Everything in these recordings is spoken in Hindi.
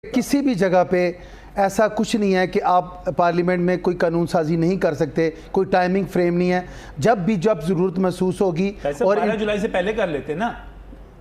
किसी भी जगह पे ऐसा कुछ नहीं है कि आप पार्लियामेंट में कोई कानून साजी नहीं कर सकते, कोई टाइमिंग फ्रेम नहीं है। जब ज़रूरत महसूस होगी और 12 जुलाई से पहले कर लेते ना,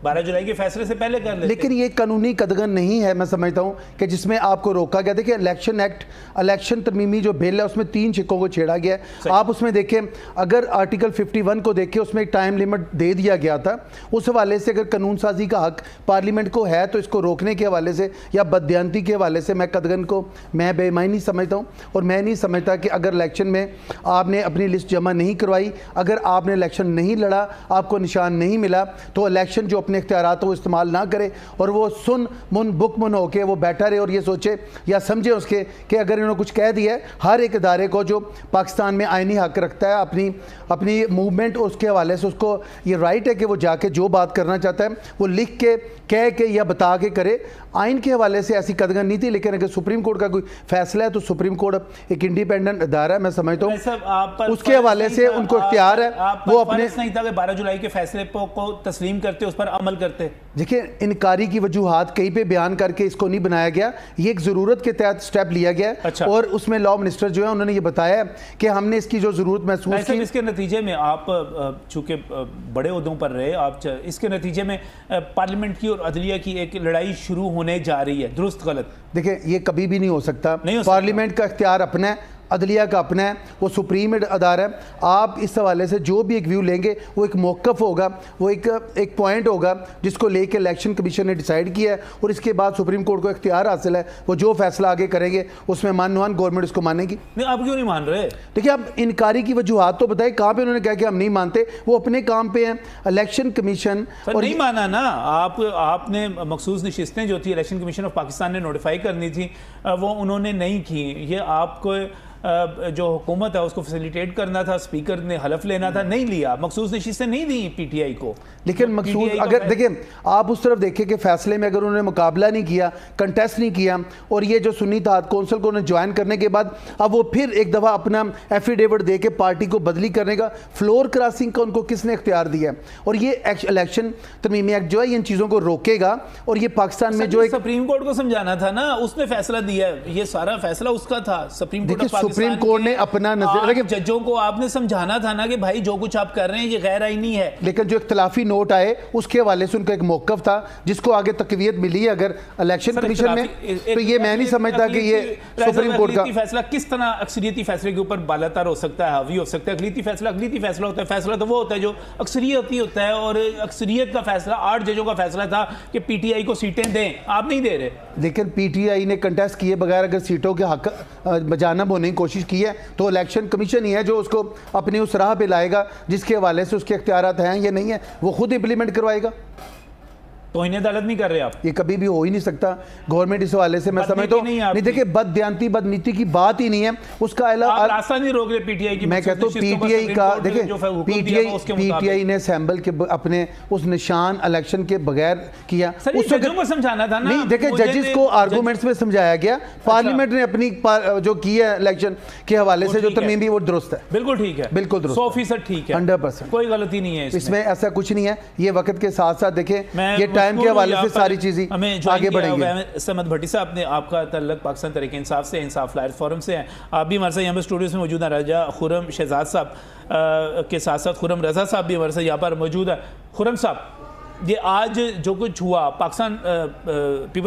12 जुलाई के फैसले से पहले कर लेते। लेकिन ये कानूनी कदगन नहीं है, मैं समझता हूँ कि जिसमें आपको रोका गया। देखिए इलेक्शन एक्ट, इलेक्शन तरमीमी जो बिल है उसमें 3 छिक्कों को छेड़ा गया है। आप उसमें देखें, अगर आर्टिकल 51 को देखें उसमें एक टाइम लिमिट दे दिया गया था। उस हवाले से अगर कानून साजी का हक पार्लियामेंट को है तो इसको रोकने के हवाले से या बददियानती के हवाले से मैं कदगन को मैं बेईमानी समझता हूँ। और मैं नहीं समझता कि अगर इलेक्शन में आपने अपनी लिस्ट जमा नहीं करवाई, अगर आपने इलेक्शन नहीं लड़ा, आपको निशान नहीं मिला, तो इलेक्शन जो अपने इख्तियारात वो इस्तेमाल ना करे और वो सुन मुन बुक मुन होके वो बैठा रहे और ये सोचे या समझे उसके कि अगर इन्होंने कुछ कह दिया है। हर एक इदारे को जो पाकिस्तान में आईनी हक रखता है अपनी मूवमेंट, उसके हवाले से उसको ये राइट है कि वो जाके जो बात करना चाहता है वो लिख के, कह के या बता के करे। आइन के हवाले से ऐसी कदगन नहीं थी। लेकिन अगर सुप्रीम कोर्ट का कोई फैसला है तो सुप्रीम कोर्ट एक इंडिपेंडेंट अदारा है, मैं समझता हूँ उसके हवाले से उनको इख्तियार है। वो अपने नहीं था कि 12 जुलाई के फैसले को तस्लीम करते, उस पर अमल करते। देखिए इनकारी की वजूहात कहीं पे बयान करके इसको नहीं बनाया गया, ये एक ज़रूरत के तहत स्टेप लिया गया है। अच्छा। और उसमें लॉ मिनिस्टर जो है उन्होंने ये बताया कि हमने इसकी जो ज़रूरत महसूस की। इसके नतीजे में आप चूंकि बड़े उहदों पर रहे, आप इसके नतीजे में पार्लियामेंट की और अदलिया की एक लड़ाई शुरू होने जा रही है, दुरुस्त गलत? देखिए ये कभी भी नहीं हो सकता। पार्लियामेंट का इख्तियार अपना है, अदलिया का अपना है, वो सुप्रीम अदारा है। आप इस हवाले से जो भी एक व्यू लेंगे वो एक मौक़िफ़ होगा, वो एक पॉइंट होगा जिसको लेके इलेक्शन कमीशन ने डिसाइड किया है और इसके बाद सुप्रीम कोर्ट को इख्तियार हासिल है, वो जो फैसला आगे करेंगे उसमें मानवान गवर्नमेंट उसको मानेगी। नहीं, आप क्यों नहीं मान रहे? देखिए आप इनकारी की वजूहात तो बताए, कहाँ पे उन्होंने कहा कि हम नहीं मानते, वो अपने काम पे हैं। इलेक्शन कमीशन और नहीं माना ना, आपने मखसूस नशिस्तें जो थी इलेक्शन कमीशन ऑफ पाकिस्तान ने नोटिफाई करनी थी, वो उन्होंने नहीं की। ये आपको जो हुकूमत है उसको फैसिलिटेट करना था, स्पीकर ने हलफ लेना था, नहीं लिया। मखसूस नशिस्तें नहीं दी पीटीआई को। लेकिन मखसूस अगर देखिए आप उस तरफ देखें कि फैसले में अगर उन्होंने मुकाबला नहीं किया, कंटेस्ट नहीं किया, और ये जो सुन्नी इत्तेहाद कौंसिल को उन्होंने ज्वाइन करने के बाद अब वो फिर एक दफ़ा अपना एफिडेविट दे के पार्टी को बदली करने का, फ्लोर क्रॉसिंग का उनको किसने इख्तियार दिया? और ये इलेक्शन तरमीमी एक्ट जो है इन चीज़ों को रोकेगा। और ये पाकिस्तान में जो सुप्रीम कोर्ट को समझाना था ना, उसने फैसला दिया, ये सारा फैसला उसका था। सुप्रीम कोर्ट ने अपना नजर, जजों को आपने समझाना था ना कि भाई जो कुछ आप कर रहे हैं ये गैर आईनी है। लेकिन जो इख्तिलाफी नोट आए उसके हवाले से उनका एक मौक़िफ़ था जिसको आगे तकवीयत मिली है अगर इलेक्शन कमीशन में, तो ये मैं नहीं समझता कि ये सुप्रीम कोर्ट का फैसला किस तरह अक्सरियती फैसले के ऊपर बालातर हो सकता है, हावी हो सकता है। अक़लियती फैसला होता है। फैसला तो वो होता है जो अक्सरियती होता है, और अक्सरियत का फैसला 8 जजों का फैसला था कि पीटीआई को सीटें दें, आप नहीं दे रहे। लेकिन पीटीआई ने कंटेस्ट किए बगैर अगर सीटों के हक बजानब होने की कोशिश की है तो इलेक्शन कमीशन ही है जो उसको अपनी उस राह पे लाएगा जिसके हवाले से उसके इख्तियारात हैं या नहीं है, वो खुद इंप्लीमेंट करवाएगा। तो इन्हें अदालत नहीं कर रहे आप? ये कभी भी हो ही नहीं सकता। गवर्नमेंट इस हवाले से मैं समझता हूं नहीं, देखिए बददियानती बदनीति की बात ही नहीं है। उसका रास्ता नहीं रोक रहे पीटीआई की। मैं कहता हूं पीटीआई का, देखिए पीटीआई ने असेंबल के अपने उस निशान इलेक्शन के बगैर किया। उसको समझाना था ना। नहीं, देखिए जजेस को आर्गूमेंट्स में समझाया गया, पार्लियामेंट ने अपनी जो की है इलेक्शन के हवाले से जो तरमीम भी वो दुरुस्त है, बिल्कुल ठीक है, बिल्कुल दुरुस्त, 100% ठीक है, 100%, कोई गलती नहीं है इसमें, ऐसा कुछ नहीं है। ये वक्त के साथ साथ देखें ये टाइम के हवाले से सारी चीजें आगे बढ़ेंगी। समद भट्टी साहब ने, आपका तल्लुक पाकिस्तान तहरीक इंसाफ से, इंसाफ लायर्स फोरम से है, आप भी हमारे साथ यहाँ पर स्टूडियोज में मौजूद हैं। राजा खुरम शहजाद साहब के साथ साथ खुरम रजा साहब भी हमारे साथ यहाँ पर मौजूद है। खुरम साहब, ये आज जो कुछ हुआ पाकिस्तान